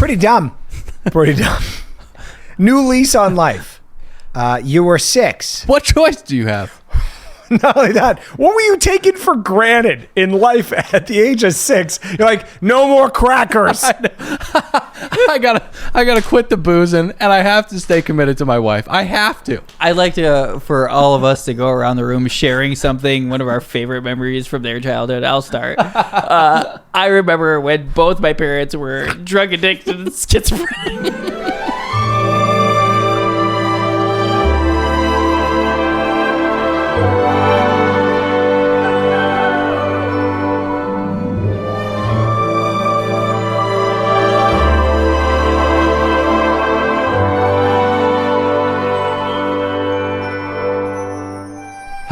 Pretty dumb. Pretty dumb. New lease on life. You were 6. What choice do you have? Not only that, what were you taking for granted in life at the age of 6? You're like, no more crackers. I gotta quit the boozing, and I have to stay committed to my wife. I have to. I'd like to for all of us to go around the room sharing something, one of our favorite memories from their childhood. I'll start. I remember when both my parents were drug addicted and schizophrenic.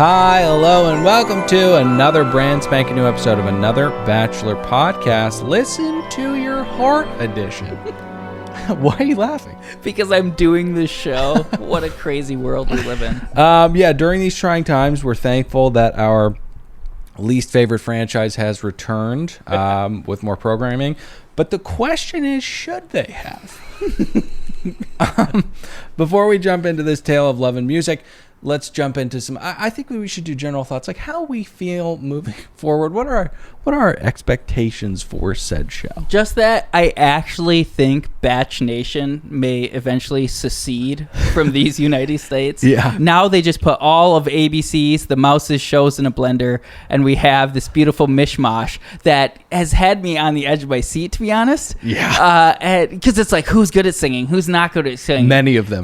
Hi, hello, and welcome to another brand spanking new episode of another Bachelor podcast. Listen to your heart edition. Why are you laughing? Because I'm doing this show. What a crazy world we live in. Yeah, during these trying times, we're thankful that our least favorite franchise has returned with more programming. But the question is, should they have? Before we jump into this tale of love and music, let's jump into some. I think we should do general thoughts, like how we feel moving forward. What are our expectations for said show? Just that I actually think Batch Nation may eventually secede from these United States. Yeah. Now they just put all of ABC's, the Mouse's shows in a blender, and we have this beautiful mishmash that has had me on the edge of my seat, to be honest. Yeah. Because it's like, who's good at singing? Who's not good at singing? Many of them.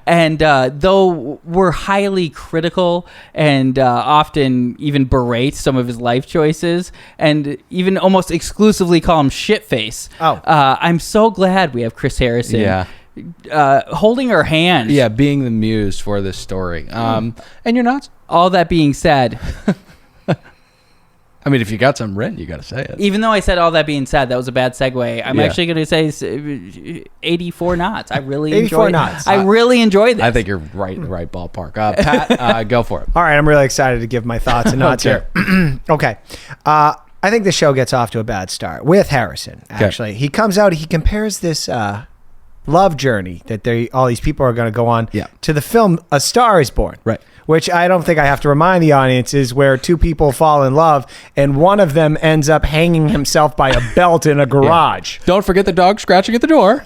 And though we're highly critical and often even berate some of his life choices and even almost exclusively call him shitface. I'm so glad we have Chris Harrison holding our hand. Yeah, being the muse for this story. And you're not? All that being said... I mean, if you got some rent, you got to say it. Even though I said all that being said, that was a bad segue. I'm actually going to say 84 knots. I really 84 knots. I really enjoyed this. I think you're right in the right ballpark. Pat, go for it. All right, I'm really excited to give my thoughts and knots here. Okay. I think the show gets off to a bad start with Harrison, actually. Okay. He comes out, he compares this love journey that all these people are going to go on to the film A Star is Born. Right. Which I don't think I have to remind the audience is where two people fall in love and one of them ends up hanging himself by a belt in a garage. Yeah. Don't forget the dog scratching at the door.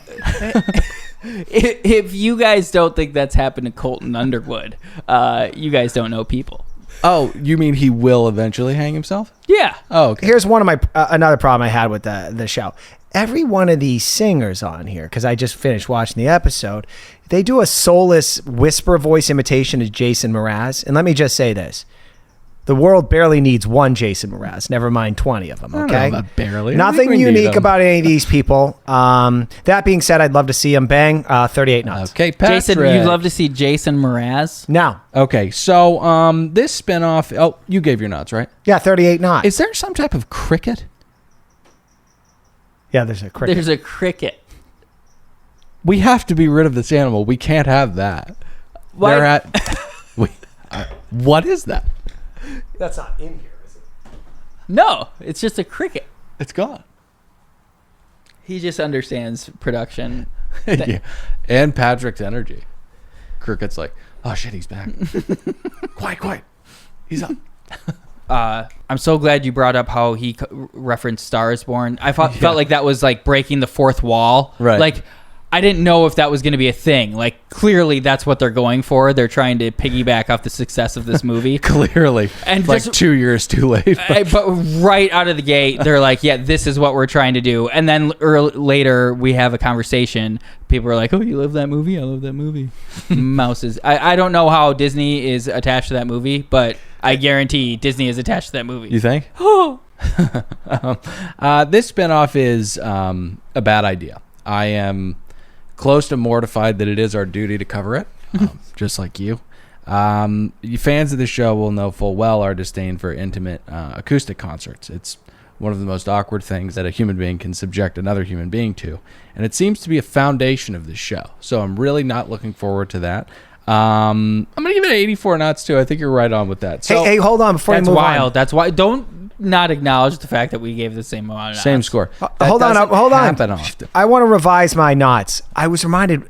If you guys don't think that's happened to Colton Underwood, you guys don't know people. Oh, you mean he will eventually hang himself? Yeah. Oh, okay. Here's one of my another problem I had with the show. Every one of these singers on here, because I just finished watching the episode, they do a soulless whisper voice imitation of Jason Mraz. And let me just say this. The world barely needs one Jason Mraz, never mind 20 of them, okay? I don't know about barely. Nothing unique about any of these people. That being said, I'd love to see them bang 38 knots. Okay, Patrick. Jason, you'd love to see Jason Mraz? No. Okay, so this spinoff, you gave your knots, right? Yeah, 38 knots. Is there some type of cricket? Yeah, there's a cricket. There's a cricket. We have to be rid of this animal. We can't have that. Why? What is that? That's not in here, is it? No, it's just a cricket. It's gone. He just understands production. Yeah. And Patrick's energy. Cricket's like, oh shit, he's back. Quiet. He's up. I'm so glad you brought up how he referenced Star is Born. I felt like that was like breaking the fourth wall. Right. Like, I didn't know if that was going to be a thing. Like, clearly that's what they're going for. They're trying to piggyback off the success of this movie. Clearly. And like 2 years too late. But right out of the gate, they're like, yeah, this is what we're trying to do. And then later we have a conversation. People are like, oh, you love that movie? I love that movie. Mouses. I don't know how Disney is attached to that movie, but I guarantee Disney is attached to that movie. You think? Oh. This spinoff is a bad idea. I am close to mortified that it is our duty to cover it, just like you. You fans of the show will know full well our disdain for intimate acoustic concerts. It's one of the most awkward things that a human being can subject another human being to, and it seems to be a foundation of this show. So I'm really not looking forward to that. I'm gonna give it 84 knots too. I think you're right on with that. So Hey, hold on before you That's move wild. on. That's why. Don't not acknowledge the fact that we gave the same amount of Same nods. score. Hold on. Happen often. I want to revise my knots. I was reminded.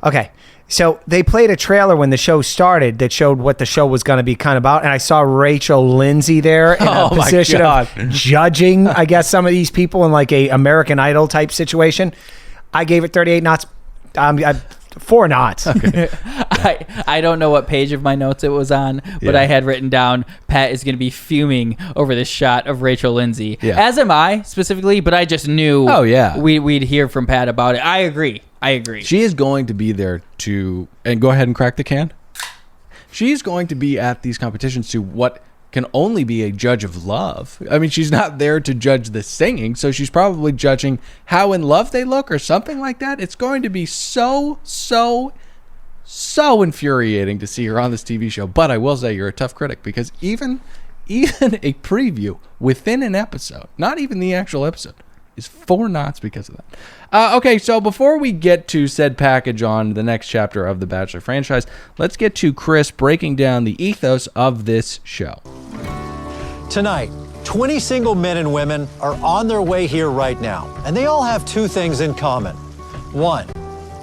Okay, so they played a trailer when the show started that showed what the show was going to be kind of about, and I saw Rachel Lindsay there in a position of judging, I guess, some of these people in like a American Idol type situation. I gave it 38 knots. 4 knots. Okay. I don't know what page of my notes it was on, but I had written down Pat is going to be fuming over this shot of Rachel Lindsay. Yeah. As am I specifically, but I just knew we'd hear from Pat about it. I agree. She is going to be there and go ahead and crack the can. She's going to be at these competitions to what can only be a judge of love. I mean, she's not there to judge the singing, so she's probably judging how in love they look or something like that. It's going to be so infuriating to see her on this TV show. But I will say you're a tough critic, because even a preview within an episode, not even the actual episode, is 4 knots because of that. Okay, so before we get to said package on the next chapter of the Bachelor franchise, let's get to Chris breaking down the ethos of this show. Tonight, 20 single men and women are on their way here right now, and they all have 2 things in common. 1,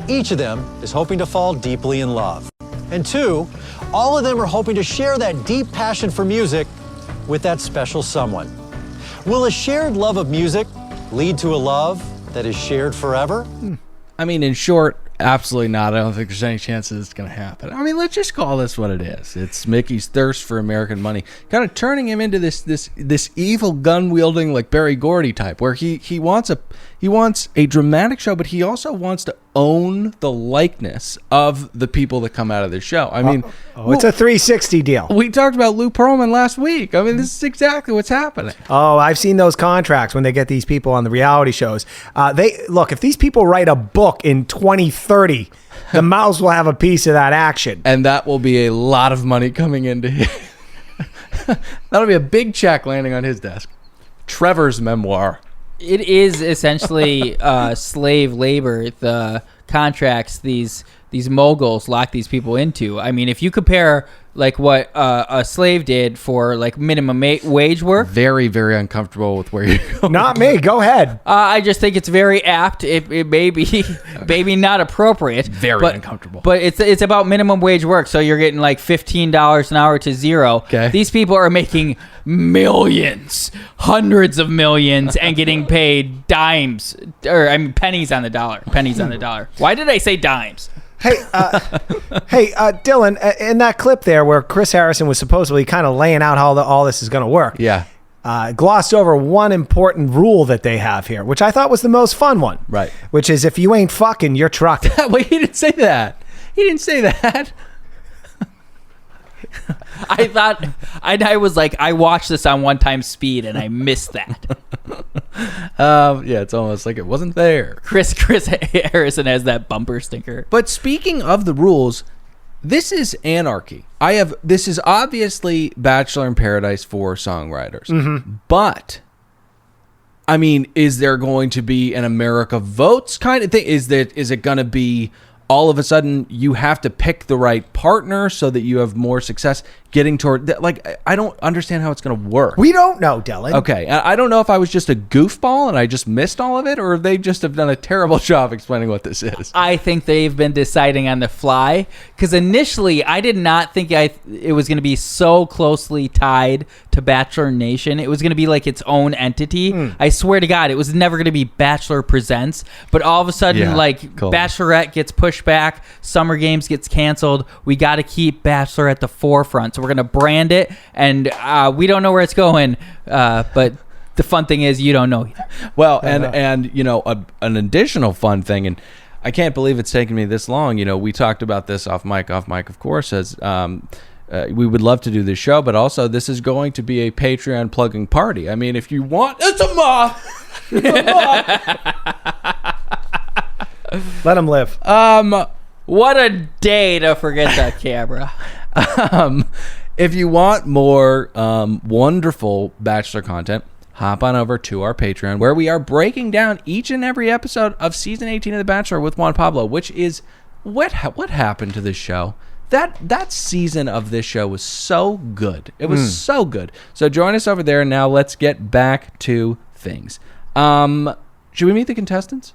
each of them is hoping to fall deeply in love. And 2, all of them are hoping to share that deep passion for music with that special someone. Will a shared love of music lead to a love that is shared forever? I mean, in short, absolutely not. I don't think there's any chances it's going to happen. I mean, let's just call this what it is. It's Mickey's thirst for American money, kind of turning him into this evil gun wielding like Barry Gordy type, where he wants a dramatic show, but he also wants to own the likeness of the people that come out of the show. I mean, it's a 360 deal. We talked about Lou Pearlman last week. I mean, this is exactly what's happening. Oh, I've seen those contracts when they get these people on the reality shows. If these people write a book in 2030, the mouse will have a piece of that action. And that will be a lot of money coming into him. That'll be a big check landing on his desk. Trevor's memoir. It is essentially slave labor, the contracts these moguls lock these people into. I mean, if you compare like what a slave did for like minimum wage work. Very, very uncomfortable with where you're going. Not me. Go ahead. I just think it's very apt. It may be maybe not appropriate. Very uncomfortable. But it's about minimum wage work. So you're getting like $15 an hour to zero. Okay. These people are making millions, hundreds of millions, and getting paid dimes, or I mean pennies on the dollar. Pennies on the dollar. Why did I say dimes? Hey, Dylan, in that clip there where Chris Harrison was supposedly kind of laying out how all this is going to work, glossed over one important rule that they have here, which I thought was the most fun one. Right. Which is if you ain't fucking, you're trucking. Wait, he didn't say that. He didn't say that. I thought, I was like, I watched this on 1 time speed and I missed that. Yeah, it's almost like it wasn't there. Chris Harrison has that bumper sticker. But speaking of the rules, this is anarchy. This is obviously Bachelor in Paradise for songwriters. Mm-hmm. But I mean, is there going to be an America Votes kind of thing? Is it going to be all of a sudden you have to pick the right partner so that you have more success getting toward that? Like, I don't understand how it's going to work. We don't know, Dylan. Okay. I don't know if I was just a goofball and I just missed all of it, or if they just have done a terrible job explaining what this is. I think they've been deciding on the fly, because initially I did not think it was going to be so closely tied to Bachelor Nation. It was going to be like its own entity. I swear to God, it was never going to be Bachelor Presents, but all of a sudden, cool. Bachelorette gets pushed back, Summer Games gets canceled. We got to keep Bachelor at the forefront. So we're going to brand it, and we don't know where it's going, but the fun thing is you don't know either. Well, and you know, an additional fun thing, and I can't believe it's taken me this long. You know, we talked about this off mic, of course, as we would love to do this show, but also this is going to be a Patreon plugging party. I mean, if you want, it's a moth. Let him live. What a day to forget that camera. If you want more wonderful Bachelor content, hop on over to our Patreon, where we are breaking down each and every episode of season 18 of The Bachelor with Juan Pablo, which is what happened to this show. That season of this show was so good. It was so good. So join us over there. Now let's get back to things. Should we meet the contestants?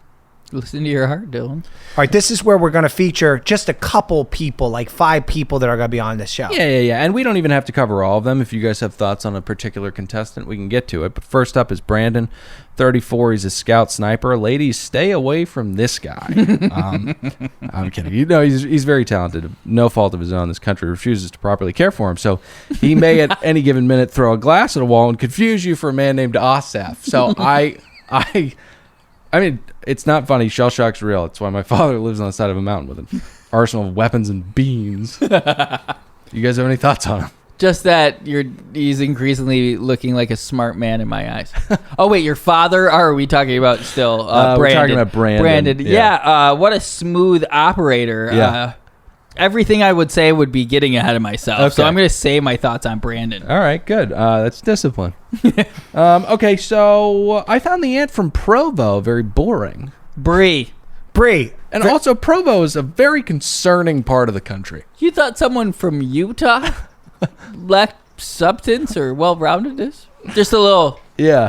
Listen to your heart, Dylan. All right, this is where we're going to feature just a couple people, like 5 people that are going to be on this show. Yeah. And we don't even have to cover all of them. If you guys have thoughts on a particular contestant, we can get to it. But first up is Brandon, 34. He's a scout sniper. Ladies, stay away from this guy. I'm kidding. He's very talented. No fault of his own. This country refuses to properly care for him. So he may at any given minute throw a glass at a wall and confuse you for a man named Asaf. So I mean, it's not funny. Shell shock's real. It's why my father lives on the side of a mountain with an arsenal of weapons and beans. You guys have any thoughts on him? Just that he's increasingly looking like a smart man in my eyes. Oh, wait, your father? Or are we talking about still Brandon? We're talking about Brandon. Brandon, yeah. What a smooth operator. Yeah. Everything I would say would be getting ahead of myself. Okay. So I'm going to say my thoughts on Brandon. All right, good. That's discipline. Okay, so I found the ant from Provo very boring. Bree. And also, Provo is a very concerning part of the country. You thought someone from Utah lacked substance or well-roundedness? Just a little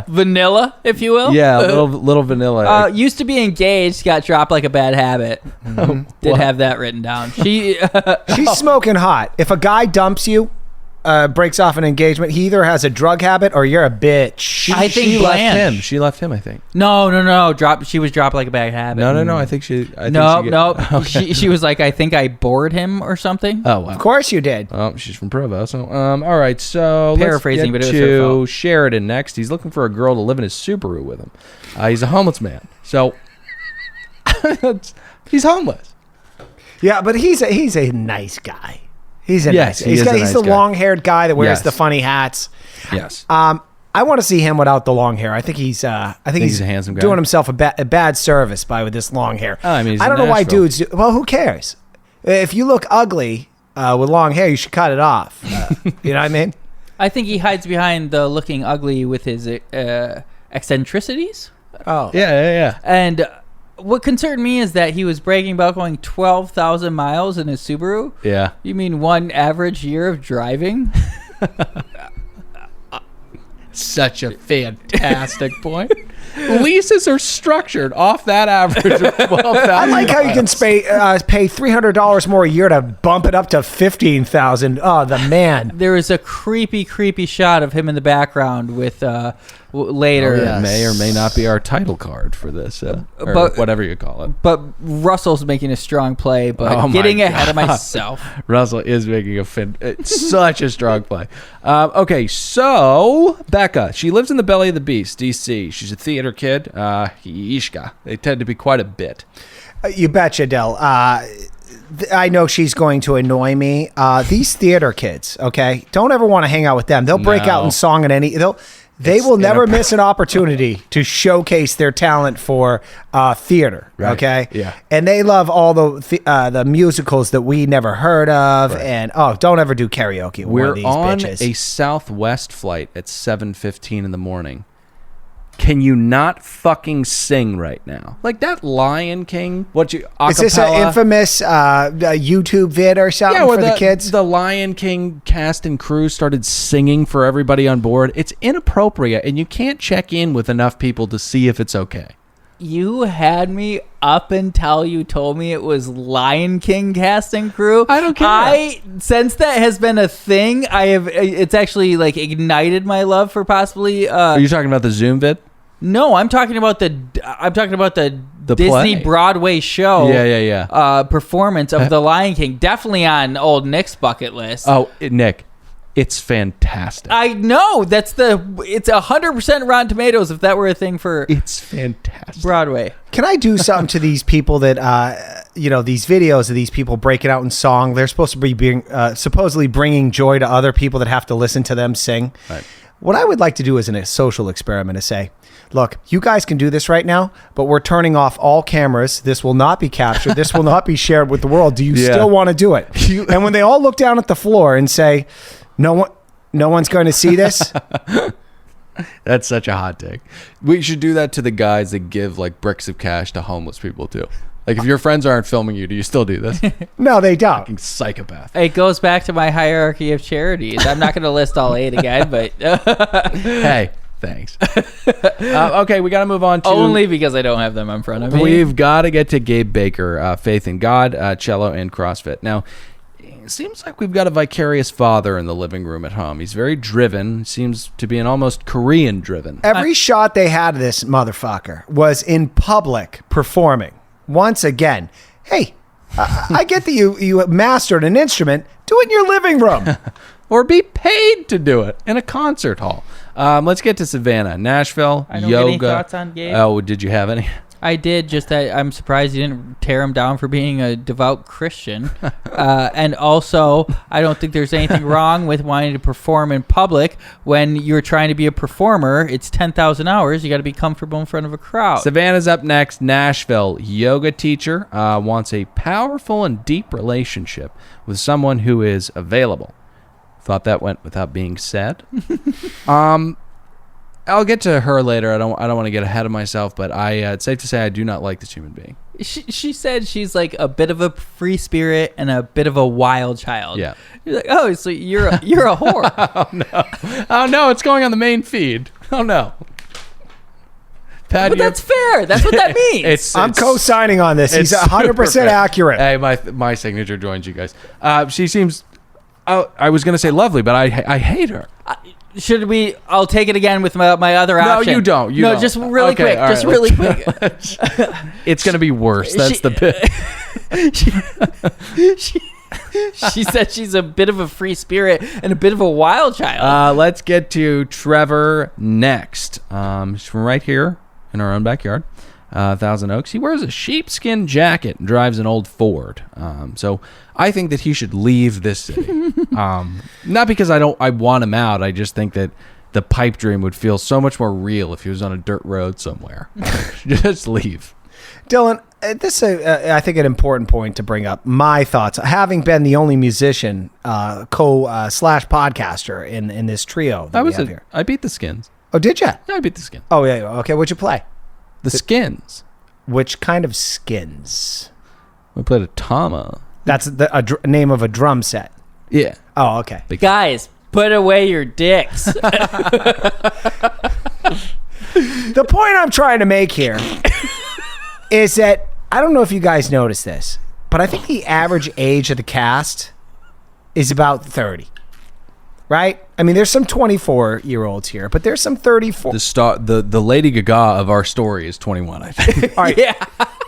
vanilla, if you will. Yeah, a little vanilla. Used to be engaged, got dropped like a bad habit. Did have that written down. She's smoking hot. If a guy dumps you, breaks off an engagement, he either has a drug habit or you're a bitch. I think she left Blanche. him. She left him, I think. No. She was dropped like a bad habit. No. I think she. Okay. She was like, I think I bored him or something. Oh, wow. Of course you did. Oh, she's from Provo. So, all right. So Paraphrasing, let's but get it was her to fault. Sheridan next. He's looking for a girl to live in his Subaru with him. He's a homeless man. So he's homeless. Yeah, but he's a nice guy. He's a nice guy. He's the long-haired guy that wears the funny hats. Yes. I want to see him without the long hair. I think he's a handsome guy. doing himself a bad service with this long hair. I mean, he's I don't know why dudes. Well, who cares? If you look ugly with long hair, you should cut it off. You know what I mean? I think he hides behind the looking ugly with his eccentricities. Oh, Yeah. And what concerned me is that he was bragging about going 12,000 miles in his Subaru. Yeah. You mean one average year of driving? Such a fantastic point. Leases are structured off that average of 12,000. I like how you can pay $300 more a year to bump it up to 15,000. Oh, the man! There is a creepy shot of him in the background with later. Oh, yeah. May or may not be our title card for this, or But- whatever you call it. But Russell's making a strong play, but Oh my getting ahead of God. myself. Russell is making such a strong play. Okay, so Becca, she lives in the belly of the beast, D.C. She's a theater kid. Yishka. They tend to be quite a bit. You betcha, Del. I know she's going to annoy me. These theater kids, okay, don't ever want to hang out with them. They'll break out in song at any. They will never miss an opportunity to showcase their talent for theater. Right. Okay, Yeah. and they love all the musicals that we never heard of. Right. And don't ever do karaoke with one of these bitches. A Southwest flight at 7:15 in the morning. Can you not fucking sing right now? Like that Lion King? Acapella? Is this an infamous YouTube vid or something for the kids? The Lion King cast and crew started singing for everybody on board. It's inappropriate, and you can't check in with enough people to see if it's okay. You had me up until you told me it was Lion King cast and crew. I don't care. Since that has been a thing, it's actually like ignited my love for possibly. Are you talking about the Zoom vid? No, I'm talking about the Disney play. Broadway show. Yeah. Performance of the Lion King, definitely on old Nick's bucket list. Oh, Nick, it's fantastic. I know it's 100% Rotten Tomatoes if that were a thing for It's fantastic. Broadway. Can I do something to these people that these videos of these people breaking out in song? They're supposed to be supposedly bringing joy to other people that have to listen to them sing. Right. What I would like to do is a social experiment to say, look, you guys can do this right now, but we're turning off all cameras. This will not be captured. This will not be shared with the world. Do you still want to do it? And when they all look down at the floor and say, no one's going to see this. That's such a hot take. We should do that to the guys that give like bricks of cash to homeless people too. Like, if your friends aren't filming you, do you still do this? No, they don't. Fucking psychopath. It goes back to my hierarchy of charities. I'm not going to list all 8 again, but Hey, thanks. Okay, we got to move on to... only because I don't have them in front of me. We've got to get to Gabe Baker, Faith in God, cello, and CrossFit. Now, it seems like we've got a vicarious father in the living room at home. He's very driven. Seems to be an almost Korean driven. Every shot they had of this motherfucker was in public performing. Once again, hey, I get that you mastered an instrument. Do it in your living room. Or be paid to do it in a concert hall. Let's get to Savannah, Nashville, I don't yoga. get any thoughts on Gabe. Oh, did you have any? I did, just that I'm surprised you didn't tear him down for being a devout Christian. And also, I don't think there's anything wrong with wanting to perform in public. When you're trying to be a performer, it's 10,000 hours. You got to be comfortable in front of a crowd. Savannah's up next. Nashville, yoga teacher wants a powerful and deep relationship with someone who is available. Thought that went without being said. I'll get to her later. I don't want to get ahead of myself, but it's safe to say I do not like this human being. She said she's like a bit of a free spirit and a bit of a wild child. Yeah. You're like, oh, so you're a whore. Oh no, it's going on the main feed. Oh no. Pat, But that's fair. That's what that means. I'm co-signing on this. He's it's 100% super accurate. Hey, my signature joins you guys. She seems. I was gonna say lovely, but I hate her. Should we? I'll take it again with my other option. No, you don't. You no, don't. just really Okay, quick. all Just right, really quick. It's gonna be worse. That's the bit. She said she's a bit of a free spirit and a bit of a wild child. Let's get to Trevor next. He's from right here in our own backyard, Thousand Oaks. He wears a sheepskin jacket and drives an old Ford. So I think that he should leave this city. Not because I want him out. I just think that the pipe dream would feel so much more real if he was on a dirt road somewhere. Just leave. Dylan, this is, I think, an important point to bring up. My thoughts, having been the only musician, slash podcaster in this trio that we have here. I beat the Skins. Oh, did you? Yeah, I beat the Skins. Oh, yeah. Okay, what'd you play? The Skins. Which kind of skins? We played a Tama. That's the name of a drum set. Yeah. Oh, okay. Guys, put away your dicks. The point I'm trying to make here is that, I don't know if you guys noticed this, but I think the average age of the cast is about 30. Right? I mean, there's some 24-year-olds here, but there's some 34. The Lady Gaga of our story is 21, I think. All right.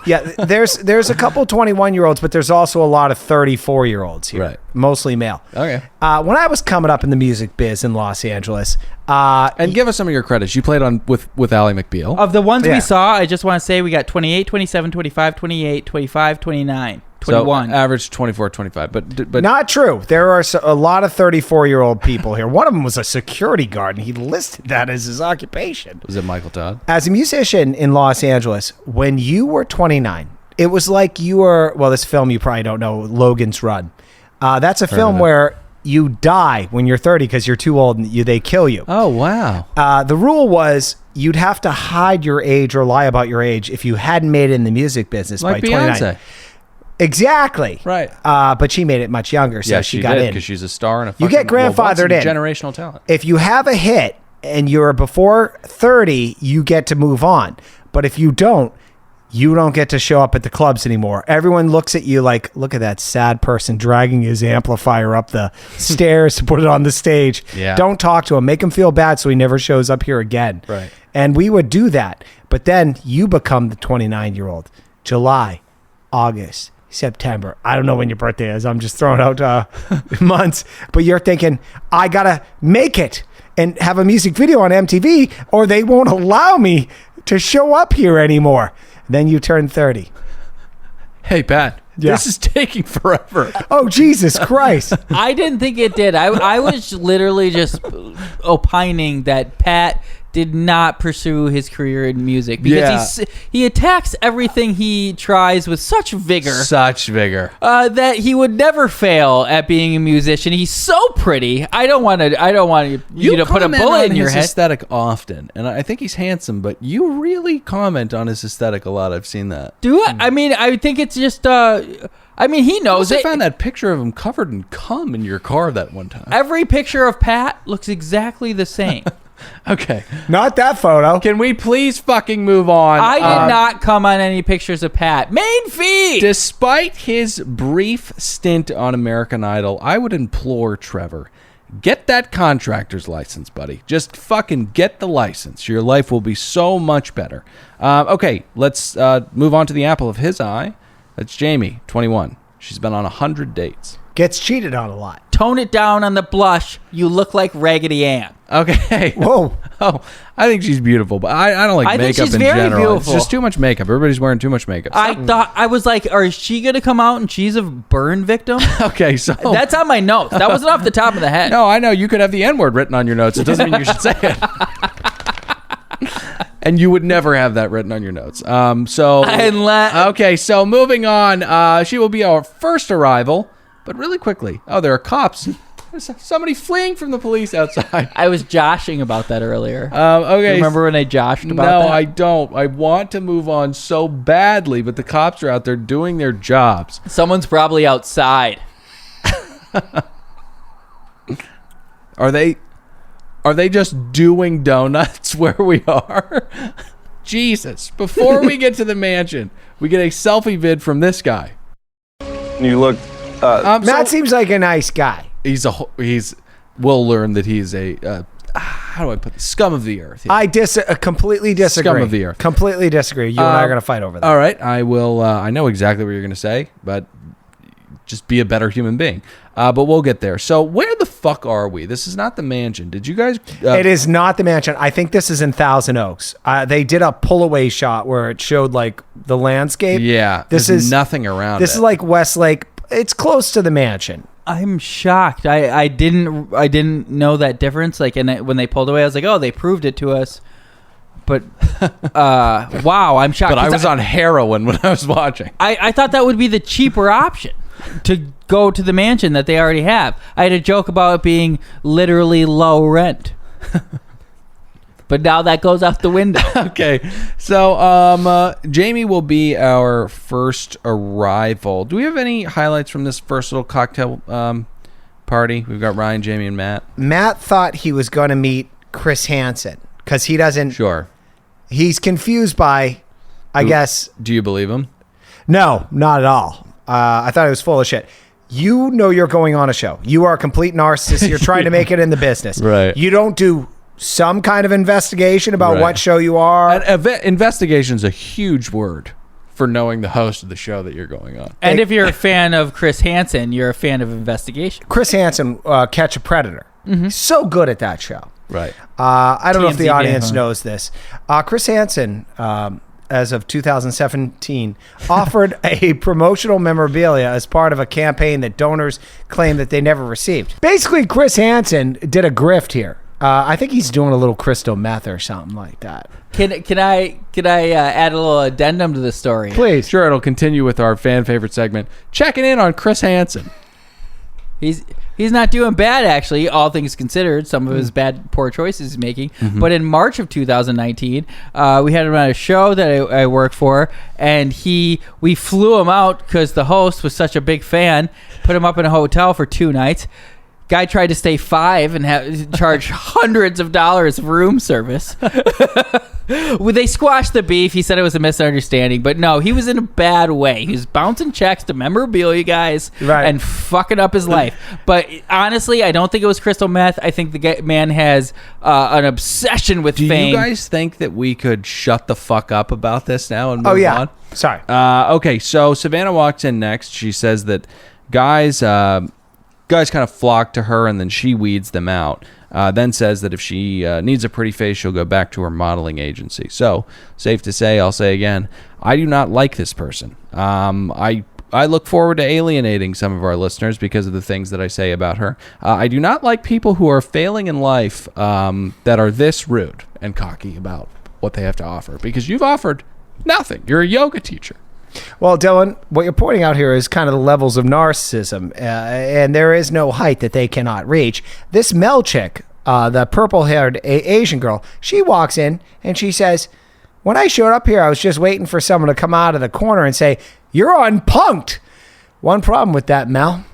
Yeah, there's a couple 21-year-olds, but there's also a lot of 34-year-olds here, Right. Mostly male. Okay. When I was coming up in the music biz in Los Angeles, And give us some of your credits. You played on with Ally McBeal. Of the ones Yeah. we saw, I just want to say we got 28, 27, 25, 28, 25, 29, 21. So average 24, 25. But not true. There are a lot of 34-year-old people here. One of them was a security guard, and he listed that as his occupation. was it Michael Todd? As a musician in Los Angeles, when you were 29, it was like you were, well, this film you probably don't know, Logan's Run. That's a film where you die when you're 30 because you're too old and they kill you. Oh, wow. The rule was you'd have to hide your age or lie about your age if you hadn't made it in the music business Like by 29. Beyonce. Exactly. Right. But she made it much younger, so Yeah, she she got did in. because she's a star and a You get grandfathered in. Generational talent. If you have a hit and you're before 30, you get to move on. But if you don't get to show up at the clubs anymore. Everyone looks at you like, look at that sad person dragging his amplifier up the stairs to put it on the stage. Yeah. Don't talk to him. Make him feel bad so he never shows up here again. Right. And we would do that. But then you become the 29-year-old. July, August, September. I don't know when your birthday is. I'm just throwing out months. But you're thinking, I got to make it and have a music video on MTV or they won't allow me to show up here anymore. Then you turn 30. Hey, Pat. Yeah. This is taking forever. Oh, Jesus Christ. I didn't think it did. I was literally just opining that Pat did not pursue his career in music because he attacks everything he tries with such vigor. That he would never fail at being a musician. He's so pretty. I don't want you to put a bullet in your head. Aesthetic often, and I think he's handsome, but you really comment on his aesthetic a lot. I've seen that. Do I? I mean, I think it's just. He knows I it. found that picture of him covered in cum in your car that one time. Every picture of Pat looks exactly the same. Okay. Not that photo. Can we please fucking move on? I did not come on any pictures of Pat. Main feed! Despite his brief stint on American Idol, I would implore Trevor, get that contractor's license, buddy. Just fucking get the license. Your life will be so much better. Okay, let's move on to the apple of his eye. That's Jamie, 21. She's been on 100 dates. Gets cheated on a lot. Tone it down on the blush. You look like Raggedy Ann. Okay. Whoa. Oh, I think she's beautiful, but I don't like makeup think she's in very general. beautiful. It's just too much makeup. Everybody's wearing too much makeup. I was like, is she going to come out and she's a burn victim? Okay, so That's on my notes. That wasn't off the top of the head. No, I know. You could have the N-word written on your notes. It doesn't mean you should say it. And you would never have that written on your notes. Okay, so moving on. She will be our first arrival, but really quickly. Oh, there are cops. There's somebody fleeing from the police outside. I was joshing about that earlier. Okay. Remember when I joshed about that? No, I don't. I want to move on so badly, but the cops are out there doing their jobs. Someone's probably outside. Are they just doing donuts where we are? Jesus. Before we get to the mansion, we get a selfie vid from this guy. You look... Matt seems like a nice guy. We'll learn that he's a... how do I put this? Scum of the earth. Yeah. I completely disagree. Scum of the earth. Completely disagree. You and I are going to fight over that. All right. I will... I know exactly what you're going to say, but just be a better human being. But we'll get there. So where the fuck are we? This is not the mansion. Did you guys... it is not the mansion. I think this is in Thousand Oaks. They did a pull-away shot where it showed like the landscape. Yeah. This is is nothing around This it. is like Westlake. It's close to the mansion. I'm shocked. I didn't know that difference. Like, when they pulled away, I was like, oh, they proved it to us. But wow, I'm shocked. But I was on heroin when I was watching. I thought that would be the cheaper option to go to the mansion that they already have. I had a joke about it being literally low rent. But now that goes out the window. Okay. So Jamie will be our first arrival. Do we have any highlights from this first little cocktail party? We've got Ryan, Jamie, and Matt. Matt thought he was going to meet Chris Hansen because he doesn't... Sure. He's confused by, I guess... Do you believe him? No, not at all. I thought it was full of shit. You know you're going on a show. You are a complete narcissist. You're trying to make it in the business. Right. You don't do some kind of investigation about what show you are. Investigation's a huge word for knowing the host of the show that you're going on. And if you're a fan of Chris Hansen, you're a fan of investigation. Chris Hansen, Catch a Predator. Mm-hmm. So good at that show. Right. I don't know if the TMZ audience fan. knows this. Chris Hansen, as of 2017, offered a promotional memorabilia as part of a campaign that donors claim that they never received. Basically, Chris Hansen did a grift here. I think he's doing a little crystal meth or something like that. Can I add a little addendum to the story? Please. Sure, it'll continue with our fan favorite segment, checking in on Chris Hansen. He's not doing bad, actually, all things considered. Some of his poor choices he's making. Mm-hmm. But in March of 2019, we had him on a show that I worked for, and we flew him out because the host was such a big fan, put him up in a hotel for 2 nights. Guy tried to stay 5 and charge hundreds of dollars of room service. They squashed the beef. He said it was a misunderstanding, but no, he was in a bad way. He was bouncing checks to memorabilia guys and fucking up his life. But honestly, I don't think it was crystal meth. I think the man has an obsession with fame. Do you guys think that we could shut the fuck up about this now and move on? Sorry. Okay, so Savannah walks in next. She says that guys kind of flock to her, and then she weeds them out. Then says that if she needs a pretty face, she'll go back to her modeling agency. So, safe to say, I'll say again, I do not like this person. I I look forward to alienating some of our listeners because of the things that I say about her. I do not like people who are failing in life that are this rude and cocky about what they have to offer, because you've offered nothing. You're a yoga teacher. Well, Dylan, what you're pointing out here is kind of the levels of narcissism, and there is no height that they cannot reach. This Mel chick, the purple-haired Asian girl, she walks in and she says, when I showed up here, I was just waiting for someone to come out of the corner and say, you're unpunked. One problem with that, Mel.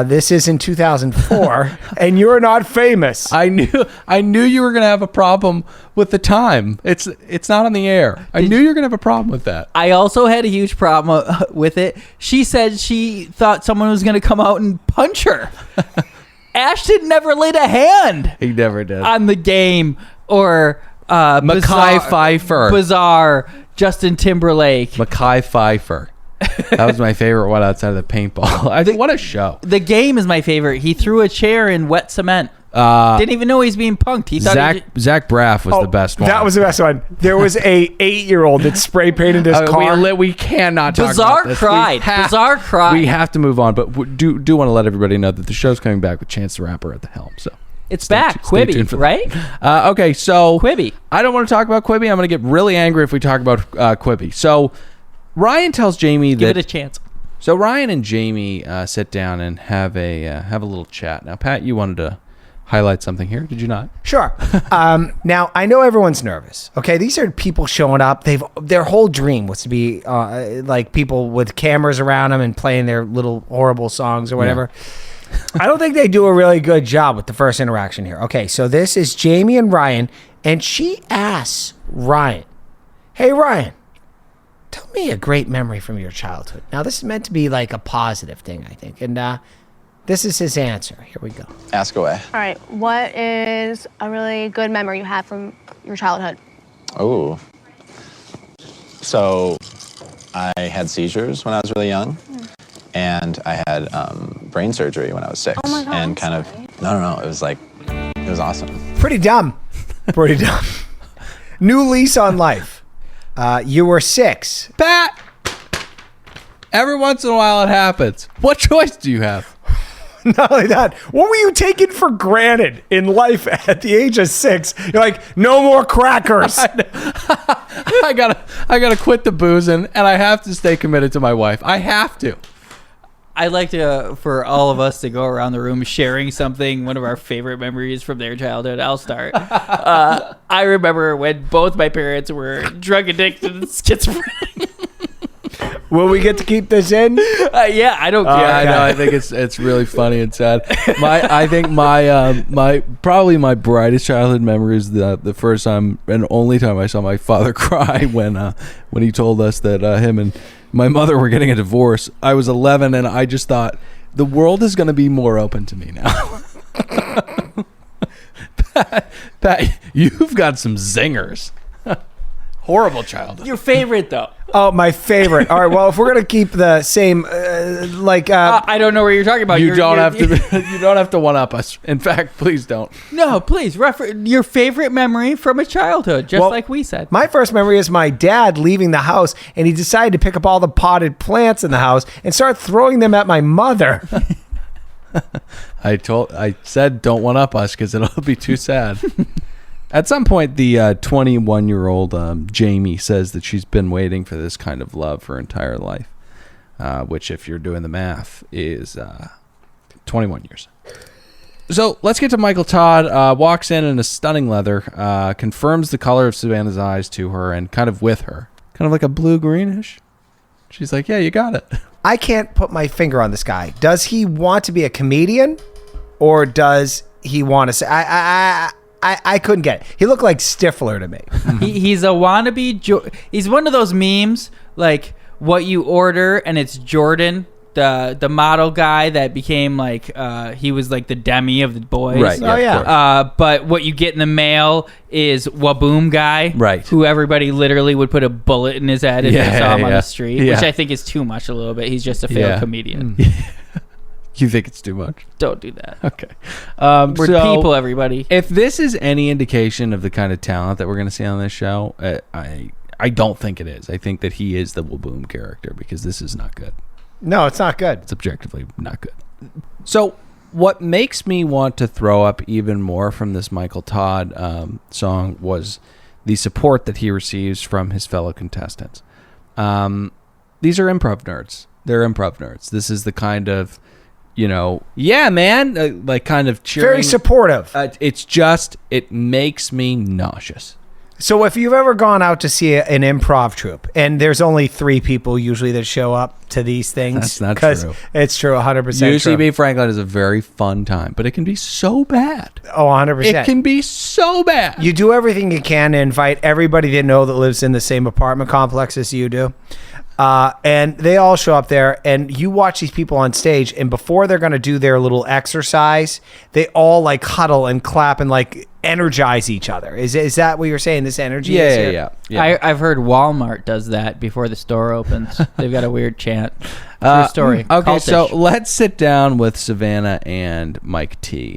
This is in 2004, and you're not famous. I knew you were going to have a problem with the time. It's not on the air. I knew you were going to have a problem with that. I also had a huge problem with it. She said she thought someone was going to come out and punch her. Ashton never laid a hand. He never did. On the game or Mekhi Phifer. Bizarre Justin Timberlake. Mekhi Phifer. That was my favorite one outside of the paintball. I think what a show. The game is my favorite. He threw a chair in wet cement. Didn't even know he's being punked. He thought Zach Braff was the best one. That was the best one. There was a 8-year-old that spray painted his car. We cannot talk Bizarre about this. cried. Bizarre cried. We have to move on, but do want to let everybody know that the show's coming back with Chance the Rapper at the helm. So it's back. Quibi, right? Okay, so Quibi. I don't want to talk about Quibi. I'm going to get really angry if we talk about Quibi. So Ryan tells Jamie Give it a chance. So Ryan and Jamie sit down and have a little chat. Now, Pat, you wanted to highlight something here, did you not? Sure. Now, I know everyone's nervous. Okay, these are people showing up. Their whole dream was to be like people with cameras around them and playing their little horrible songs or whatever. Yeah. I don't think they do a really good job with the first interaction here. Okay, so this is Jamie and Ryan, and she asks Ryan, hey, Ryan, tell me a great memory from your childhood. Now, this is meant to be like a positive thing, I think. And this is his answer. Here we go. Ask away. All right. What is a really good memory you have from your childhood? Oh. So I had seizures when I was really young. And I had brain surgery when I was 6. Oh my God, and kind of, no. It was awesome. Pretty dumb. Pretty dumb. New lease on life. You were 6. Pat! Every once in a while it happens. What choice do you have? Not only that, what were you taking for granted in life at the age of 6? You're like, no more crackers. I gotta quit the boozing, and I have to stay committed to my wife. I have to. I'd like to, for all of us to go around the room sharing something, one of our favorite memories from their childhood. I'll start. I remember when both my parents were drug addicted and schizophrenic. Will we get to keep this in? Yeah, I don't care. Yeah, I know. I think it's really funny and sad. I think my probably my brightest childhood memory is the first time and only time I saw my father cry when he told us that him and my mother were getting a divorce. I was 11 and I just thought the world is going to be more open to me now. Pat, you've got some zingers. Horrible childhood. Your favorite, though. Oh, my favorite. All right, well, if we're going to keep the same, I don't know what you're talking about. You don't have to one-up us. In fact, please don't. No, please. Your favorite memory from a childhood, just like we said. My first memory is my dad leaving the house, and he decided to pick up all the potted plants in the house and start throwing them at my mother. I said don't one-up us because it'll be too sad. At some point, the 21-year-old Jamie says that she's been waiting for this kind of love her entire life, which, if you're doing the math, is 21 years. So let's get to Michael Todd. Walks in a stunning leather, confirms the color of Savannah's eyes to her, and kind of with her, kind of like a blue-greenish. She's like, yeah, you got it. I can't put my finger on this guy. Does he want to be a comedian, or does he want to say... I couldn't get it. He looked like Stifler to me. He's a wannabe. He's one of those memes, like what you order and it's Jordan, the model guy that became like he was like the Demi of the boys. Right. Oh yeah. But what you get in the mail is Waboom guy. Right. Who everybody literally would put a bullet in his head if they saw him on the street, which I think is too much a little bit. He's just a failed comedian. You think it's too much? Don't do that. Okay. We're people, everybody. If this is any indication of the kind of talent that we're going to see on this show, I I don't think it is. I think that he is the Waboom character because this is not good. No, it's not good. It's objectively not good. So what makes me want to throw up even more from this Michael Todd song was the support that he receives from his fellow contestants. These are improv nerds. They're improv nerds. This is the kind of, yeah, man, like kind of cheering. Very supportive. It makes me nauseous. So if you've ever gone out to see an improv troupe, and there's only 3 people usually that show up to these things. That's not true. It's true, 100% true. UCB Franklin is a very fun time, but it can be so bad. Oh, 100%. It can be so bad. You do everything you can to invite everybody they know that lives in the same apartment complex as you do. And they all show up there, and you watch these people on stage, and before they're going to do their little exercise, they all like huddle and clap and like energize each other. Is that what you're saying? This energy? Yeah. I've heard Walmart does that before the store opens. They've got a weird chant. True story. Okay, Cultish. so let's sit down with Savannah and Mike T.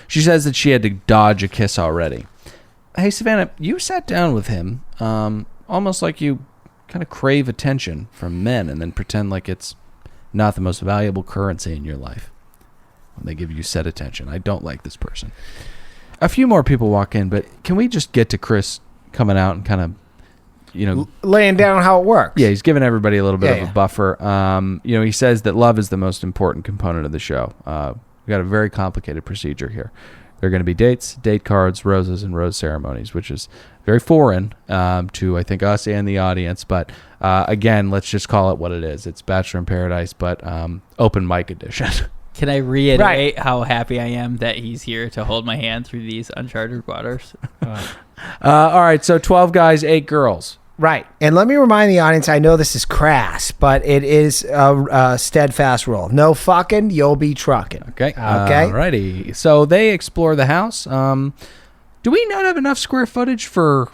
She says that she had to dodge a kiss already. Hey, Savannah, you sat down with him almost like you kind of crave attention from men and then pretend like it's not the most valuable currency in your life when they give you said attention. I don't like this person. A few more people walk in, but can we just get to Chris coming out and kind of, laying down how it works? Yeah, he's giving everybody a little bit of a buffer. He says that love is the most important component of the show. We got a very complicated procedure here. There are going to be dates, date cards, roses, and rose ceremonies, which is very foreign to, I think, us and the audience. But again, let's just call it what it is. It's Bachelor in Paradise, but open mic edition. Can I reiterate how happy I am that he's here to hold my hand through these uncharted waters? All right, so 12 guys, 8 girls. Right. And let me remind the audience, I know this is crass, but it is a steadfast rule. No fucking, you'll be trucking. Okay. Alrighty. So they explore the house. Do we not have enough square footage for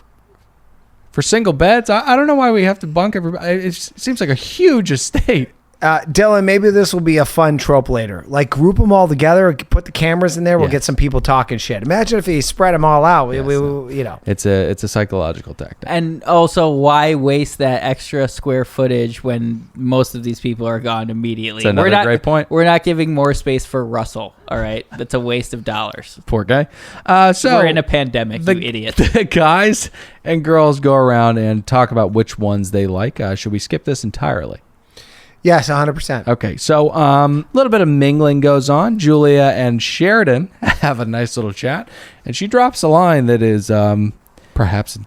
single beds? I don't know why we have to bunk everybody. It seems like a huge estate. Dylan, maybe this will be a fun trope later. Like, group them all together, put the cameras in there, we'll get some people talking shit. Imagine if you spread them all out. It's a psychological tactic. And also, why waste that extra square footage when most of these people are gone immediately? That's another great point. We're not giving more space for Russell, all right? That's a waste of dollars. Poor guy. So we're in a pandemic, you idiot. The guys and girls go around and talk about which ones they like. Should we skip this entirely? Yes, 100%. Okay, so a little bit of mingling goes on. Julia and Sheridan have a nice little chat, and she drops a line that is perhaps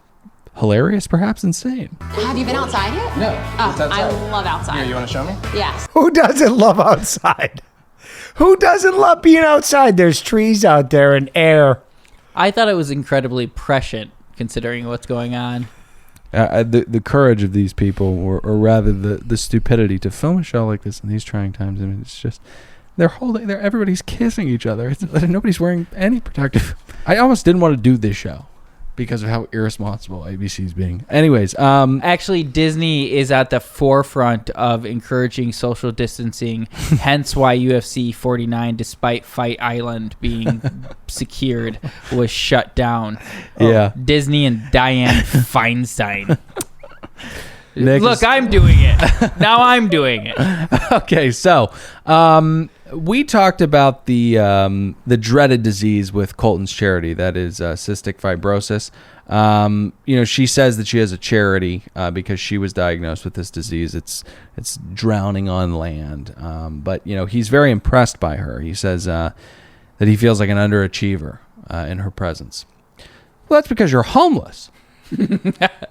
hilarious, perhaps insane. Have you been outside yet? No. I love outside. Here, you want to show me? Yes. Who doesn't love outside? Who doesn't love being outside? There's trees out there and air. I thought it was incredibly prescient considering what's going on. The courage of these people, or rather the stupidity to film a show like this in these trying times. I mean, it's just everybody's kissing each other. Nobody's wearing any protective. I almost didn't want to do this show because of how irresponsible ABC's being. Anyways, actually, Disney is at the forefront of encouraging social distancing, hence why UFC 49, despite Fight Island being secured, was shut down. Yeah. Disney and Dianne Feinstein. Nick Look, I'm doing it. Now I'm doing it. Okay, so we talked about the dreaded disease with Colton's charity, that is cystic fibrosis. She says that she has a charity because she was diagnosed with this disease. It's drowning on land. But he's very impressed by her. He says that he feels like an underachiever in her presence. Well, that's because you're homeless.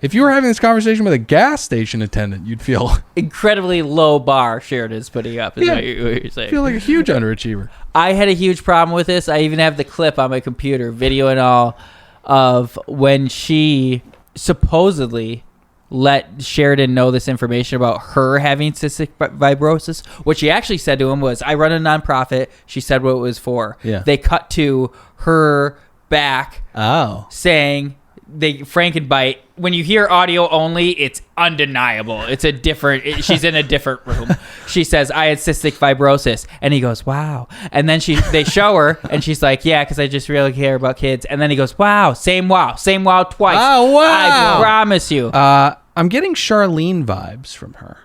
If you were having this conversation with a gas station attendant, you'd feel incredibly low bar Sheridan's putting up. Is what you're saying. Feel like a huge underachiever. I had a huge problem with this. I even have the clip on my computer, video and all, of when she supposedly let Sheridan know this information about her having cystic fibrosis. What she actually said to him was, "I run a nonprofit." She said what it was for. Yeah. They cut to her back Oh. saying, Frankenbite, when you hear audio only, it's undeniable. It's a different, she's in a different room. She says, I had cystic fibrosis. And he goes, wow. And then they show her and she's like, yeah, because I just really care about kids. And then he goes, wow twice. Oh, wow. I promise you. I'm getting Charlene vibes from her.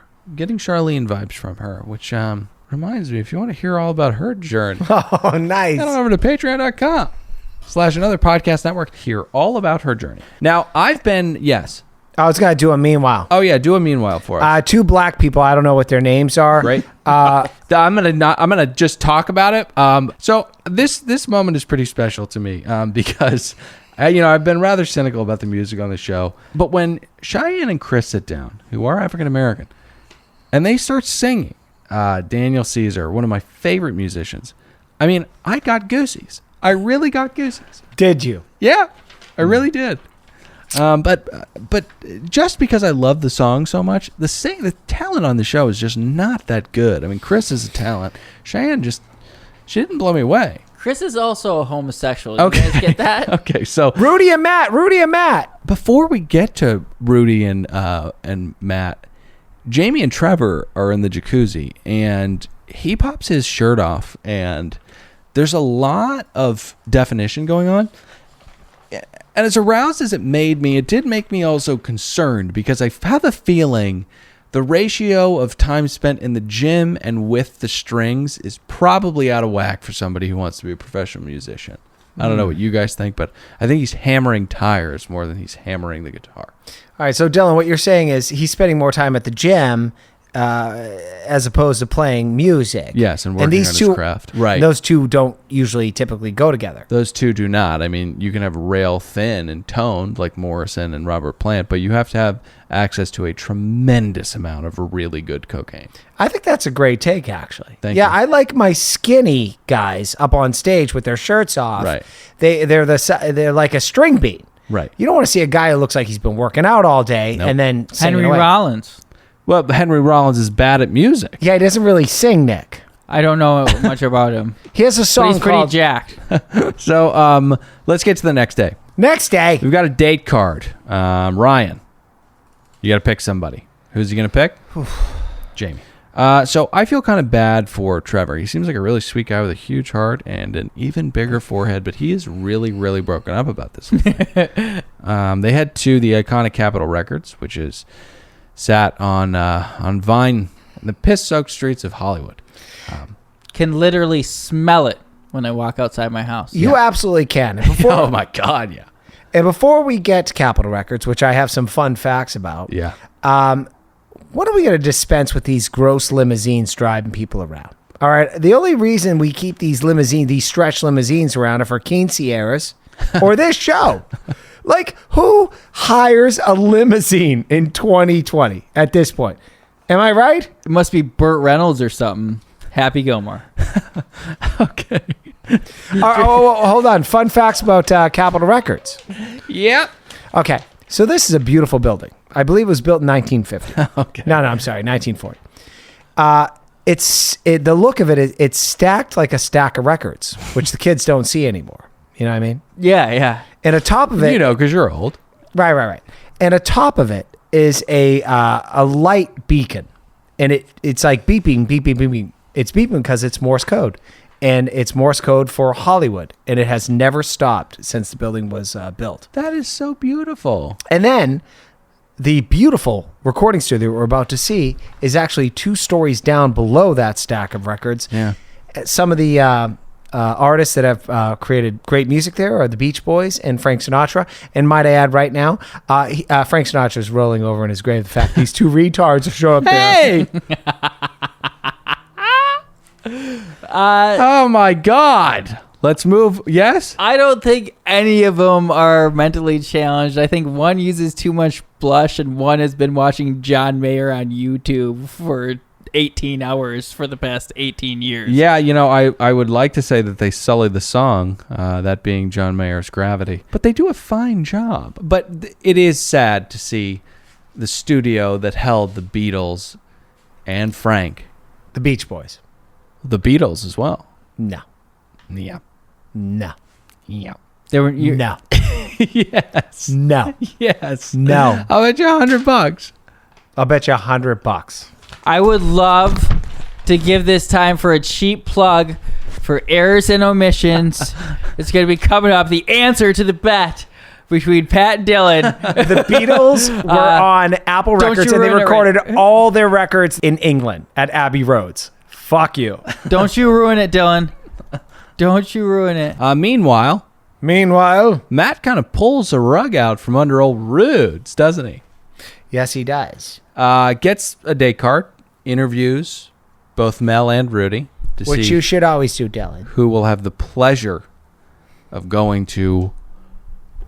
Which reminds me, if you want to hear all about her journey, Oh, nice. head on over to patreon.com/another podcast network. Hear all about her journey. Now, I've been, yes. I was gonna do a meanwhile. Oh, yeah, do a meanwhile for us. Two black people. I don't know what their names are. Right. I'm gonna just talk about it. So this moment is pretty special to me because I've been rather cynical about the music on the show, but when Cheyenne and Chris sit down, who are African American, and they start singing, Daniel Caesar, one of my favorite musicians. I mean, I got goosies. I really got goosies. Did you? Yeah, I really did. But just because I love the song so much, the talent on the show is just not that good. I mean, Chris is a talent. Cheyenne she didn't blow me away. Chris is also a homosexual. You Okay. guys get that? Okay, so Rudy and Matt. before we get to Rudy and Matt, Jamie and Trevor are in the jacuzzi, and he pops his shirt off, and there's a lot of definition going on. And as aroused as it did make me also concerned, because I have a feeling the ratio of time spent in the gym and with the strings is probably out of whack for somebody who wants to be a professional musician. I don't know what you guys think, but I think he's hammering tires more than he's hammering the guitar. All right, so Dylan, what you're saying is he's spending more time at the gym as opposed to playing music. Yes, and working on his craft. Right. Those two don't usually typically go together. Those two do not. I mean, you can have rail thin and toned like Morrison and Robert Plant, but you have to have access to a tremendous amount of really good cocaine. I think that's a great take, actually. Thank you. I like my skinny guys up on stage with their shirts off. Right. They're like a string beat. Right. You don't want to see a guy who looks like he's been working out all day and then singing Henry away. Rollins. Well, Henry Rollins is bad at music. Yeah, he doesn't really sing, Nick. I don't know much about him. He has a But song he's pretty called jacked. So let's get to the next day. Next Day. We've got a date card. Ryan, you got to pick somebody. Who's he going to pick? Jamie. So I feel kind of bad for Trevor. He seems like a really sweet guy with a huge heart and an even bigger forehead, but he is really, really broken up about this. They head to the iconic Capitol Records, which is sat on Vine in the piss-soaked streets of Hollywood. Can literally smell it when I walk outside my house. You absolutely can. Oh my God, yeah. And before we get to Capitol Records, which I have some fun facts about, Yeah. what are we going to dispense with these gross limousines driving people around? All right. The only reason we keep these stretch limousines around are for quinceañeras or this show. Like, who hires a limousine in 2020 at this point? Am I right? It must be Burt Reynolds or something. Happy Gilmore. Okay. Hold on. Fun facts about Capitol Records. Yep. Okay. So this is a beautiful building. I believe it was built in 1950. Okay. No, I'm sorry, 1940. The look of it, it's stacked like a stack of records, which the kids don't see anymore. You know what I mean? Yeah. And atop of it, because you're old. right. And atop of it is a light beacon, and it's like beeping. It's beeping because it's Morse code, and it's Morse code for Hollywood, and it has never stopped since the building was built. That is so beautiful. And then the beautiful recording studio we're about to see is actually 2 stories down below that stack of records. Yeah. Some of the artists that have created great music there are the Beach Boys and Frank Sinatra. And might I add right now, Frank Sinatra is rolling over in his grave. The fact these 2 retards show up there. Hey! Oh my God. Let's move. Yes? I don't think any of them are mentally challenged. I think one uses too much blush and one has been watching John Mayer on YouTube for 18 hours for the past 18 years. Yeah, I would like to say that they sully the song, that being John Mayer's Gravity. But they do a fine job. But it is sad to see the studio that held the Beatles and Frank. The Beach Boys. The Beatles as well. No. Yeah. No. Yeah. They were No. Yes. No. Yes. No. I'll bet you $100. I'll bet you $100. I would love to give this time for a cheap plug for errors and omissions. It's going to be coming up. The answer to the bet between Pat and Dylan. The Beatles were on Apple Don't Records you and they ruin it, recorded right? all their records in England at Abbey Roads. Fuck you. Don't you ruin it, Dylan. Don't you ruin it. Meanwhile, Matt kind of pulls a rug out from under old Rudes, doesn't he? Yes, he does. Gets a date card, interviews both Mel and Rudy to Which see you should always do, Dylan. who will have the pleasure of going to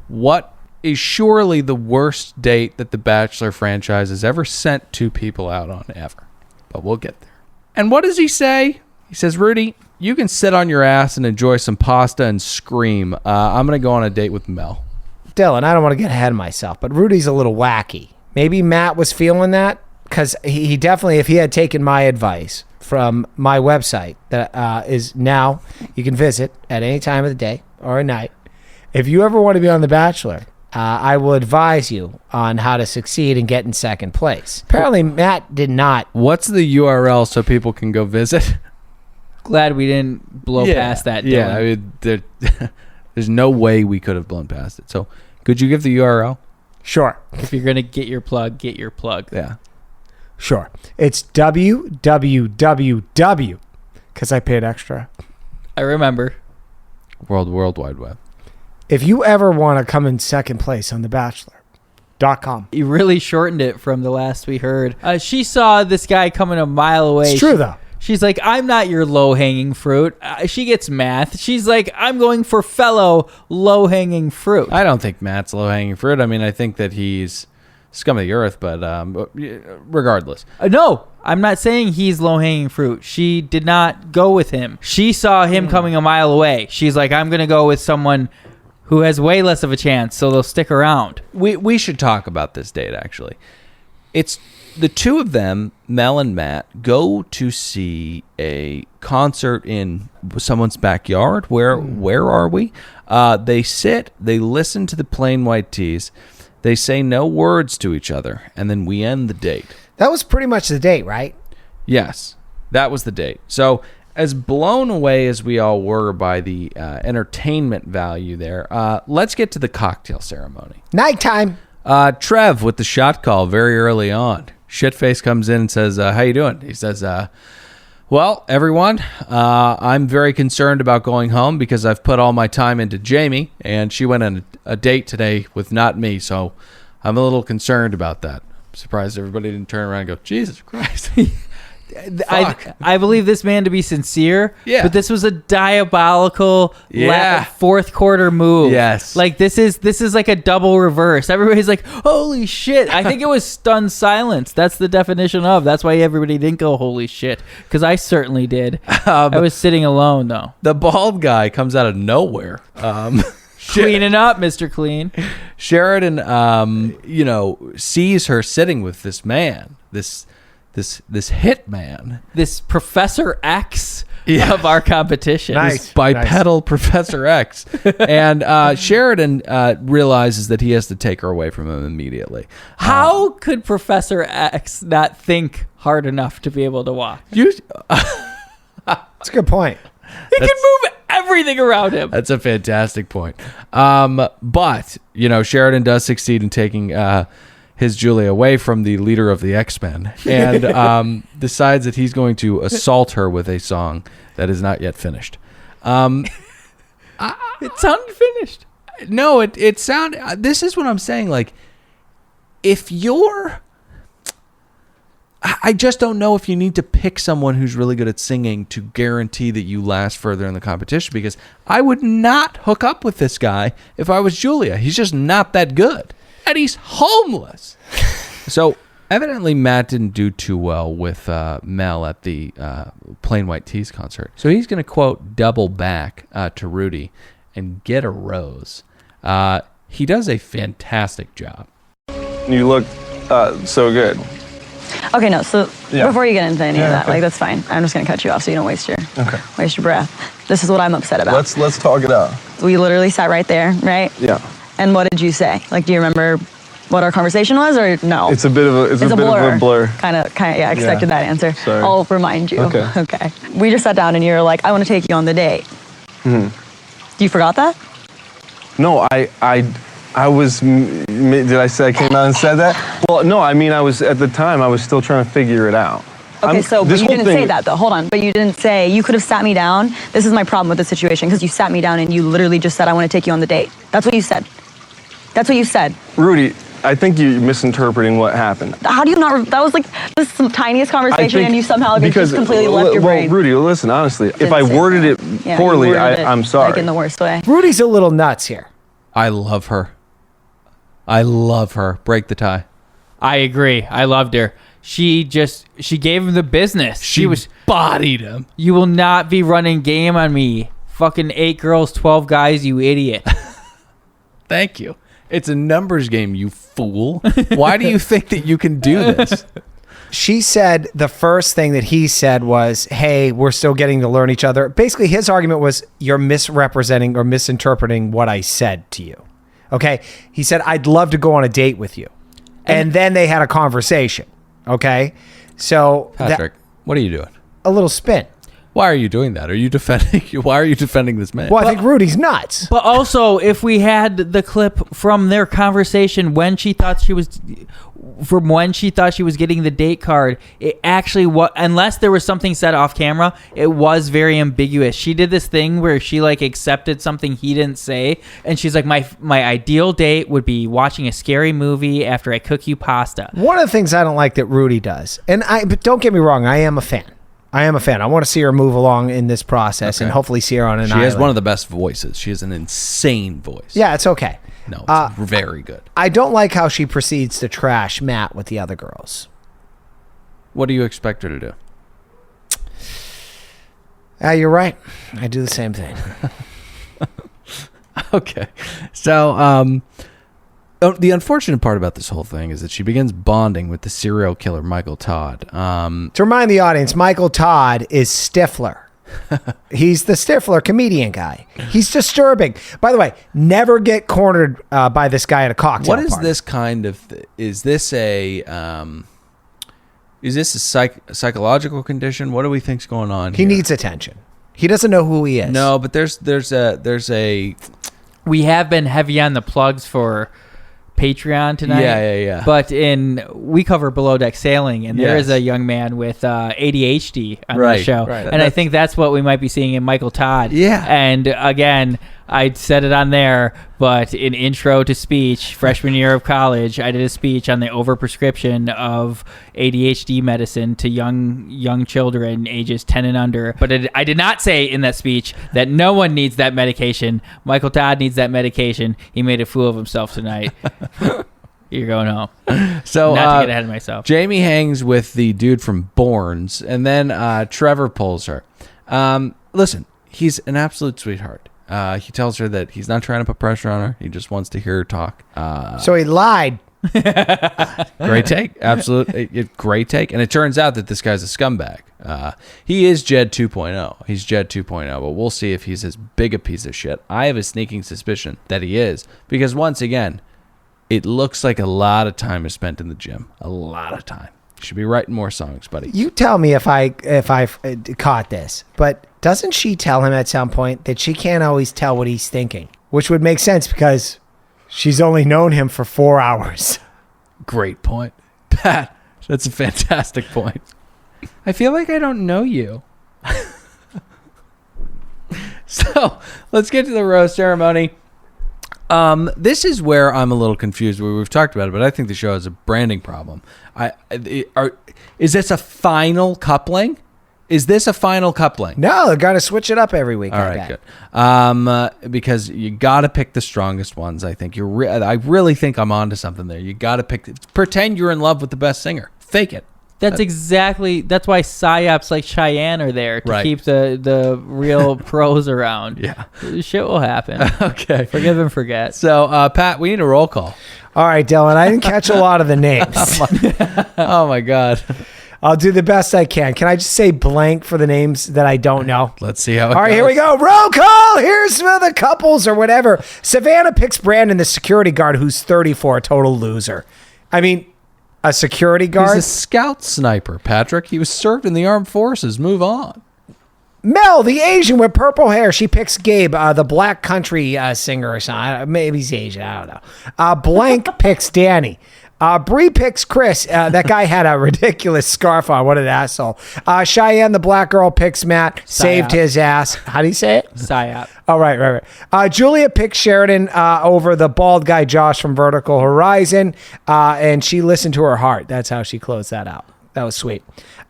what is surely the worst date that the Bachelor franchise has ever sent two people out on ever. But we'll get there. And what does he say? He says, Rudy, you can sit on your ass and enjoy some pasta and scream. I'm going to go on a date with Mel. Dylan, I don't want to get ahead of myself, but Rudy's a little wacky. Maybe Matt was feeling that because he definitely, if he had taken my advice from my website that is now, you can visit at any time of the day or night. If you ever want to be on The Bachelor, I will advise you on how to succeed and get in second place. Apparently, Matt did not. What's the URL so people can go visit? Glad we didn't blow past that, Dylan. Yeah, I mean, there's no way we could have blown past it. So could you give the URL? Sure. If you're going to get your plug, get your plug. Yeah. Sure. It's www, because I paid extra. I remember. World Wide Web. If you ever want to come in second place on TheBachelor.com. You really shortened it from the last we heard. She saw this guy coming a mile away. It's true, though. She's like, I'm not your low-hanging fruit. She gets math. She's like, I'm going for fellow low-hanging fruit. I don't think Matt's low-hanging fruit. I mean, I think that he's scum of the earth, but regardless. No, I'm not saying he's low-hanging fruit. She did not go with him. She saw him coming a mile away. She's like, I'm going to go with someone who has way less of a chance, so they'll stick around. We should talk about this date, actually. It's the two of them, Mel and Matt, go to see a concert in someone's backyard. Where are we? They sit, they listen to the Plain White Tees. They say no words to each other, and then we end the date. That was pretty much the date, right? Yes, that was the date. So as blown away as we all were by the entertainment value there, let's get to the cocktail ceremony. Nighttime. Trev with the shot call very early on. Shitface comes in and says, how you doing? He says, well, everyone, I'm very concerned about going home because I've put all my time into Jamie, and she went on a date today with not me, so I'm a little concerned about that. I'm surprised everybody didn't turn around and go, Jesus Christ. I believe this man to be sincere, Yeah. but this was a diabolical fourth quarter move. Yes. Like this is like a double reverse. Everybody's like, holy shit. I think it was stunned silence. That's the definition of. That's why everybody didn't go holy shit, because I certainly did. I was sitting alone though. The bald guy comes out of nowhere. Cleaning up, Mr. Clean. Sheridan, sees her sitting with this man, this hit man, This Professor X Yeah. of our competition. Nice. bipedal Professor X, and Sheridan realizes that he has to take her away from him immediately. How could Professor X not think hard enough to be able to walk? That's a good point. He can move everything around him. That's a fantastic point. But Sheridan does succeed in taking his Julia away from the leader of the X-Men, and decides that he's going to assault her with a song that is not yet finished. It sounded finished. No, it sounded. This is what I'm saying. Like, if you're, I just don't know if you need to pick someone who's really good at singing to guarantee that you last further in the competition. Because I would not hook up with this guy if I was Julia. He's just not that good. And he's homeless. So evidently Matt didn't do too well with Mel at the Plain White Tees concert. So he's going to quote double back to Rudy and get a rose. He does a fantastic job. You look so good. Okay, no, so Yeah. before you get into any of that, okay. like, that's fine. I'm just gonna cut you off so you don't waste your breath. This is what I'm upset about. Let's talk it out. We literally sat right there, right? Yeah. And what did you say? Like, do you remember what our conversation was, or no? It's a bit of a blur. Kind of. Yeah, I expected that answer. Sorry. I'll remind you. Okay. We just sat down and you were like, I want to take you on the date. Mm-hmm. You forgot that? No, I was. Did I say I came out and said that? Well, no. I mean, I was at the time. I was still trying to figure it out. Okay, but you didn't say that though. Hold on, but you didn't say, you could have sat me down. This is my problem with the situation, because you sat me down and you literally just said, I want to take you on the date. That's what you said. That's what you said. Rudy, I think you're misinterpreting what happened. How do you not? That was like this is the tiniest conversation, and you somehow just completely left your brain. Well, Rudy, listen, honestly, if I worded it poorly, I'm sorry. Like in the worst way. Rudy's a little nuts here. I love her. Break the tie. I agree. I loved her. She gave him the business. She was bodied him. You will not be running game on me. Fucking 8 girls, 12 guys, you idiot. Thank you. It's a numbers game, you fool. Why do you think that you can do this? She said the first thing that he said was, hey, we're still getting to learn each other. Basically, his argument was, you're misrepresenting or misinterpreting what I said to you. Okay? He said, I'd love to go on a date with you. And then they had a conversation. Okay? So Patrick, what are you doing? A little spin. Why are you doing that? Why are you defending this man? Well, I think Rudy's nuts. But also, if we had the clip from their conversation when she thought she was getting the date card, it actually was, unless there was something said off camera, it was very ambiguous. She did this thing where she like accepted something he didn't say, and she's like, my ideal date would be watching a scary movie after I cook you pasta. One of the things I don't like that Rudy does, but don't get me wrong, I am a fan. I want to see her move along in this process and hopefully see her on an island. She has one of the best voices. She has an insane voice. Yeah, it's okay. No, it's very good. I don't like how she proceeds to trash Matt with the other girls. What do you expect her to do? You're right. I do the same thing. Okay. So, the unfortunate part about this whole thing is that she begins bonding with the serial killer Michael Todd. To remind the audience, Michael Todd is Stifler. He's the Stifler comedian guy. He's disturbing. By the way, never get cornered by this guy at a cocktail What is party. this kind of? Is this a psychological condition? What do we think's going on? He needs attention. He doesn't know who he is. No, but there's a. We have been heavy on the plugs for Patreon tonight. Yeah. But we cover Below Deck Sailing, and there is a young man with ADHD on the show. Right. And I think that's what we might be seeing in Michael Todd. Yeah. And again, I said it on there, but in Intro to Speech, freshman year of college, I did a speech on the overprescription of ADHD medicine to young children ages 10 and under. But I did not say in that speech that no one needs that medication. Michael Todd needs that medication. He made a fool of himself tonight. You're going home. So not to get ahead of myself. Jamie hangs with the dude from Bourne's, and then Trevor pulls her. Listen, he's an absolute sweetheart. He tells her that he's not trying to put pressure on her. He just wants to hear her talk. So he lied. Great take. Absolutely. Great take. And it turns out that this guy's a scumbag. He is Jed 2.0. He's Jed 2.0, but we'll see if he's as big a piece of shit. I have a sneaking suspicion that he is, because once again, it looks like a lot of time is spent in the gym. A lot of time. You should be writing more songs, buddy. You tell me if I caught this, but doesn't she tell him at some point that she can't always tell what he's thinking? Which would make sense because she's only known him for 4 hours. Great point. Pat, that's a fantastic point. I feel like I don't know you. So let's get to the rose ceremony. This is where I'm a little confused. We've talked about it, but I think the show has a branding problem. Is this a final coupling? Is this a final coupling? No, they're going to switch it up every week. All right, good. Because you got to pick the strongest ones. I think I really think I'm onto something there. You got to pretend you're in love with the best singer. Fake it. That's why psyops like Cheyenne are there to keep the real pros around. Yeah. Shit will happen. Okay. Forgive and forget. So, Pat, we need a roll call. All right, Dylan, I didn't catch a lot of the names. Oh, my God. I'll do the best I can. Can I just say blank for the names that I don't know? Let's see how it All right, goes. here we go. Roll call. Here's for the couples or whatever. Savannah picks Brandon, the security guard, who's 34, a total loser. I mean, a security guard? He's a scout sniper, Patrick. He was served in the armed forces. Move on. Mel, the Asian with purple hair, she picks Gabe, the black country singer or something. Maybe he's Asian. I don't know. Blank picks Danny. Bree picks Chris. That guy had a ridiculous scarf on. What an asshole. Cheyenne, the black girl, picks Matt. Saved his ass. How do you say it? Psyop. Oh, right. Julia picks Sheridan over the bald guy Josh from Vertical Horizon, and she listened to her heart. That's how she closed that out. That was sweet.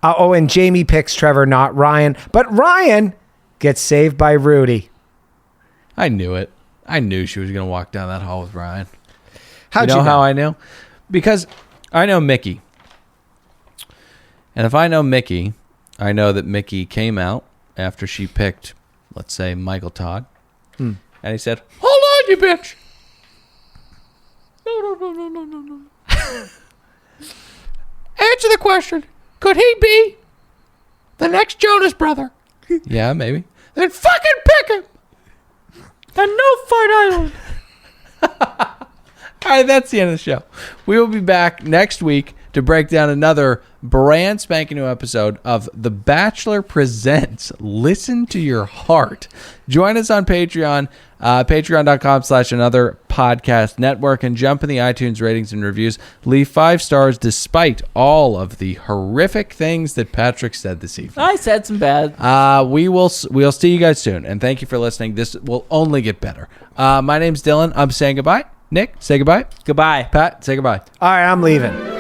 And Jamie picks Trevor, not Ryan. But Ryan gets saved by Rudy. I knew it. I knew she was going to walk down that hall with Ryan. How'd you know how I know? Because I know Mickey. And if I know Mickey, I know that Mickey came out after she picked, let's say, Michael Todd. And he said, "Hold on, you bitch." No. Answer the question. Could he be the next Jonas brother? Yeah, maybe. Then fucking pick him. And no Fight Island. All right, that's the end of the show. We will be back next week to break down another brand spanking new episode of The Bachelor Presents. Listen to your heart. Join us on Patreon, patreon.com/another podcast network, and jump in the iTunes ratings and reviews. Leave 5 stars despite all of the horrific things that Patrick said this evening. I said some bad. We'll see you guys soon, and thank you for listening. This will only get better. My name's Dylan. I'm saying goodbye. Nick, say goodbye. Goodbye. Pat, say goodbye. All right, I'm leaving.